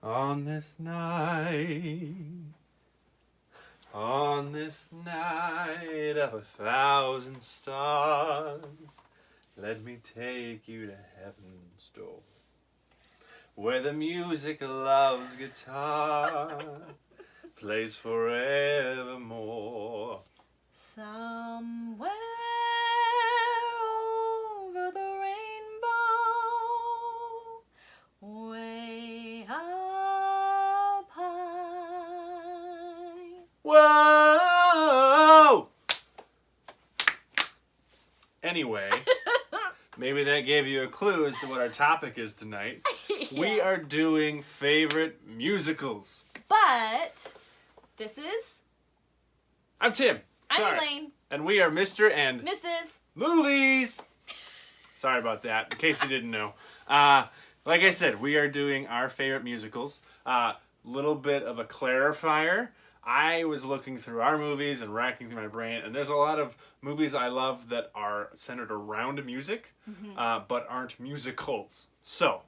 On this night, on this night of 1,000 stars, let me take you to heaven's door, where the music of love's guitar plays forevermore. Somewhere over the rainbow, way up high. Whoa! Anyway, maybe that gave you a clue as to what our topic is tonight. Yeah. We are doing favorite musicals. But this is... I'm Tim. I'm Sorry. Elayne. And we are Mr. and Mrs. Movies. Sorry about that, in case you didn't know. Like I said, we are doing our favorite musicals. Little bit of a clarifier. I was looking through our movies and racking through my brain, and there's a lot of movies I love that are centered around music, but aren't musicals. So,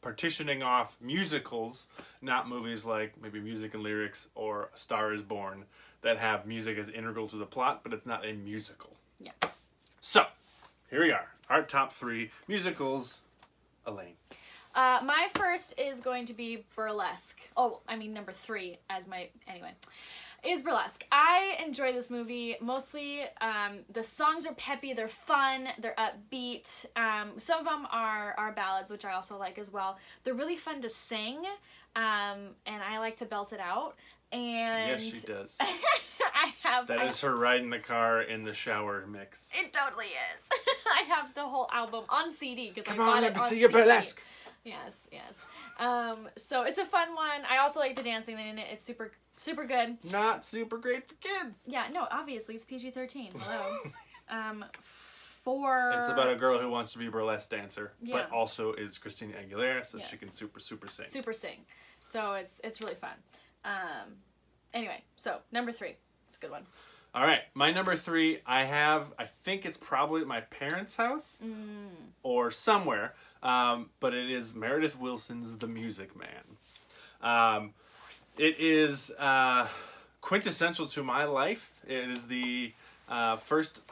partitioning off musicals, not movies like maybe Music and Lyrics or A Star is Born, that have music as integral to the plot, but it's not a musical. Yeah. So, here we are. Our top 3 musicals. Elayne. My first is going to be Burlesque. Oh, I mean number 3 as my... Anyway. Is Burlesque. I enjoy this movie. Mostly, the songs are peppy, they're fun, they're upbeat. Some of them are ballads, which I also like as well. They're really fun to sing, and I like to belt it out. And Yes, she does. I have... That is her ride in the car in the shower mix. It totally is. I have the whole album on CD because I Come bought on, it let me on see your CD. burlesque. Yes, yes. So it's a fun one. I also like the dancing in it. It's super good. Not super great for kids. Yeah, no, obviously it's PG-13. Hello. For... It's about a girl who wants to be a burlesque dancer, Yeah. but also is Christina Aguilera, so she Yes. can super sing. Super sing. So it's really fun. Anyway, so number 3. It's a good one. All right, my number 3, I think it's probably at my parents' house or somewhere, but it is Meredith Willson's The Music Man. It is quintessential to my life. It is the first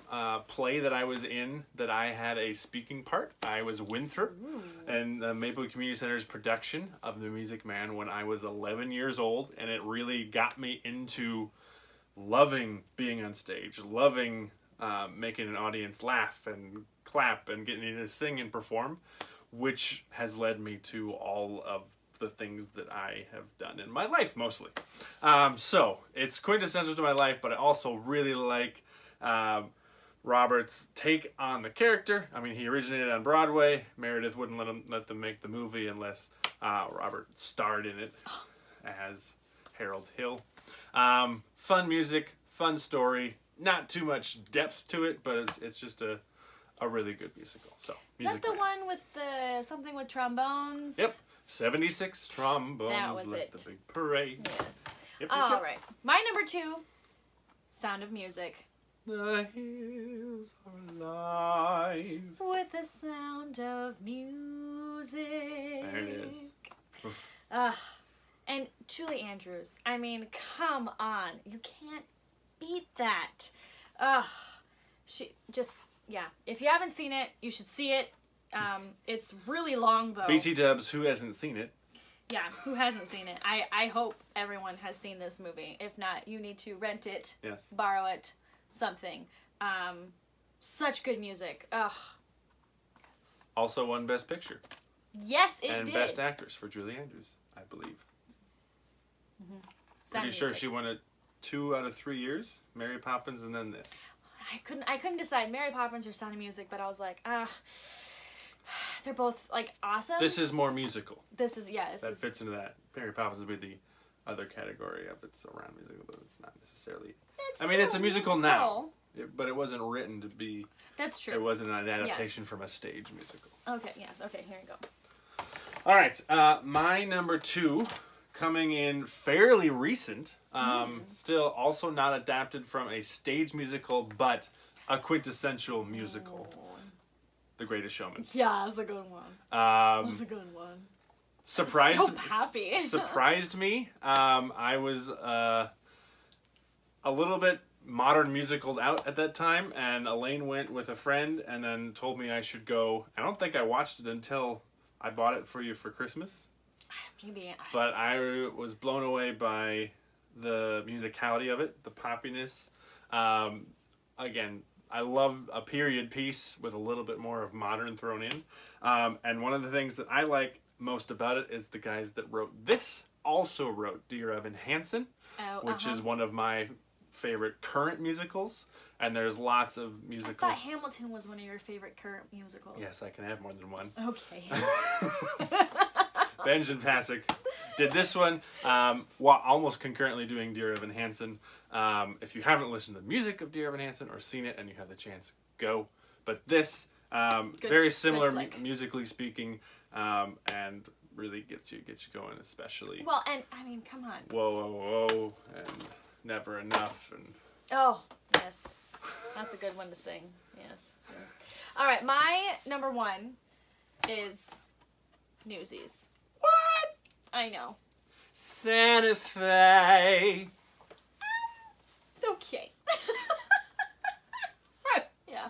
play that I was in that I had a speaking part. I was Winthrop in the Maplewood Community Center's production of The Music Man when I was 11 years old, and it really got me into loving being on stage, loving making an audience laugh and clap and getting to sing and perform, which has led me to all of the things that I have done in my life, mostly. So, it's quintessential to my life, but I also really like Robert's take on the character. I mean, he originated on Broadway. Meredith wouldn't let them make the movie unless Robert starred in it as Harold Hill. Fun music, fun story, not too much depth to it, but it's just a really good musical. So, Is that Music the Man. one with the something with trombones? Yep. 76 trombones. That was let it. the big parade. Yes. Yep, All right. My number 2, Sound of Music. The hills are alive. With the sound of music. There it is. Oof. And Julie Andrews. I mean, come on. You can't beat that. She just, yeah. If you haven't seen it, you should see it. It's really long, though. BT Dubs, who hasn't seen it? Yeah, who hasn't seen it? I hope everyone has seen this movie. If not, you need to rent it, Yes. borrow it, something. Such good music. Ugh. Also won Best Picture. Yes, it and did. Best Actress for Julie Andrews, I believe. Sound Pretty sure music. she won it 2 out of 3 years. Mary Poppins and then this. I couldn't decide Mary Poppins or Sound of Music, but I was like, they're both like awesome. This is more musical. This is yeah. This That is fits into that. Mary Poppins would be the other category of it's around musical, but it's not necessarily. I mean, it's a musical now, but it wasn't written to be. That's true. It wasn't an adaptation Yes. from a stage musical. Okay. Yes. Okay. Here you go. All right, my number 2, coming in fairly recent, still also not adapted from a stage musical, but a quintessential musical, The Greatest Showman. Yeah, that's a good one. Um, That's a good one. surprised So happy. surprised me. I was a little bit modern musicaled out at that time, and Elayne went with a friend and then told me I should go. I don't think I watched it until I bought it for you for Christmas. Maybe. But I was blown away by the musicality of it, the poppiness. Again, I love a period piece with a little bit more of modern thrown in. And one of the things that I like most about it is the guys that wrote this also wrote Dear Evan Hansen, which is one of my favorite current musicals. And there's lots of musicals. I thought Hamilton was one of your favorite current musicals. Yes, I can have more than one. Okay. Benjamin Pasek did this one while almost concurrently doing Dear Evan Hansen. If you haven't listened to the music of Dear Evan Hansen or seen it and you have the chance, go. But this, very similar musically speaking, and really gets you going, especially. Well, and I mean, come on. Whoa, whoa, whoa, and Never Enough, and. Oh yes, that's a good one to sing. Yes. All right, my number one is Newsies. What? I know. Santa Fe. Okay. What? Yeah.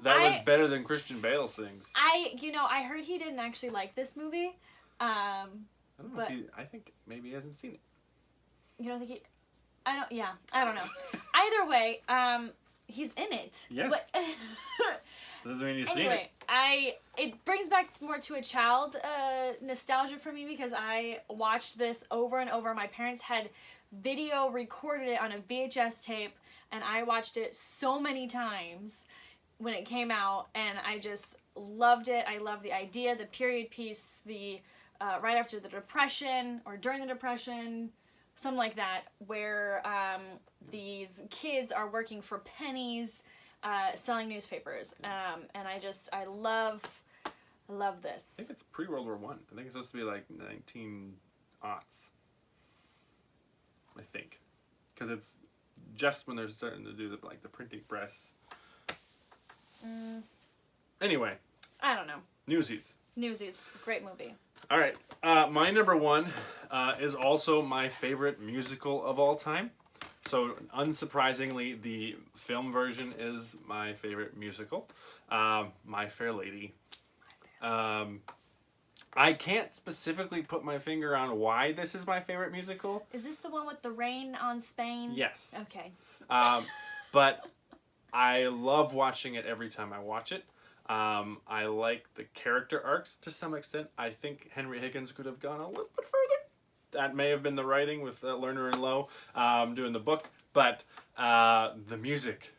That was better than Christian Bale sings. I heard he didn't actually like this movie. I don't know I think maybe he hasn't seen it. You don't think he? I don't know. Either way, he's in it. Yes. But, doesn't mean you've seen it. It brings back more to a child nostalgia for me because I watched this over and over. My parents had video recorded it on a VHS tape, and I watched it so many times when it came out, and I just loved it. I loved the idea, the period piece, the right after the Depression or during the Depression, something like that, where these kids are working for pennies, selling newspapers, and I love this. I think it's pre-World War I. I think it's supposed to be like 1900s. I think, because it's just when they're starting to do the printing press. Anyway. I don't know. Newsies, great movie. All right, my number one is also my favorite musical of all time. So unsurprisingly, the film version is my favorite musical, My Fair Lady. I can't specifically put my finger on why this is my favorite musical. Is this the one with the rain on Spain? Yes. Okay. But I love watching it every time I watch it. I like the character arcs to some extent. I think Henry Higgins could have gone a little bit further. That may have been the writing with Lerner and Lowe doing the book. But the music.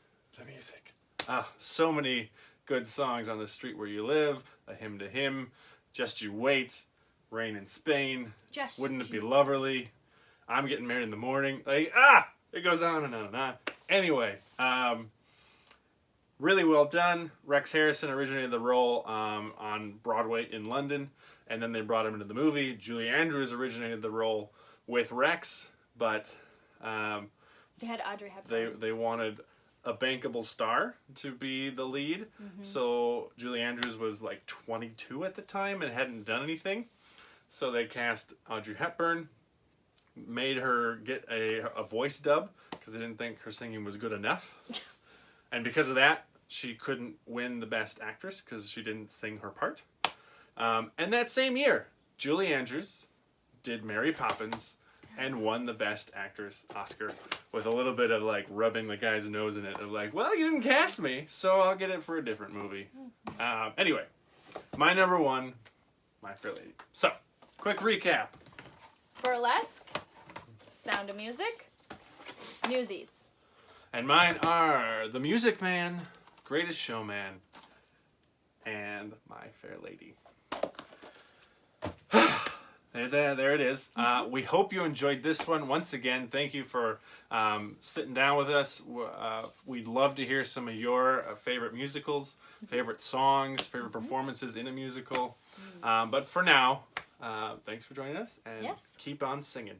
So many good songs. On the Street Where You Live, A Hymn to Him, Just You Wait, Rain in Spain, Wouldn't It Be Loverly, I'm Getting Married in the Morning. It goes on and on and on. Anyway, really well done. Rex Harrison originated the role on Broadway in London, and then they brought him into the movie. Julie Andrews originated the role with Rex, but they had Audrey Hepburn. They wanted a bankable star to be the lead. Mm-hmm. So Julie Andrews was like 22 at the time and hadn't done anything. So they cast Audrey Hepburn, made her get a voice dub because they didn't think her singing was good enough. And because of that, she couldn't win the Best Actress because she didn't sing her part. And that same year, Julie Andrews did Mary Poppins and won the Best Actress Oscar with a little bit of rubbing the guy's nose in it of well, you didn't cast me, so I'll get it for a different movie. Anyway, my number one, My Fair Lady. So, quick recap. Burlesque, Sound of Music, Newsies. And mine are The Music Man, Greatest Showman, and My Fair Lady. There it is. We hope you enjoyed this one. Once again, thank you for sitting down with us. We'd love to hear some of your favorite musicals, favorite songs, favorite performances in a musical. But for now, thanks for joining us, and keep on singing.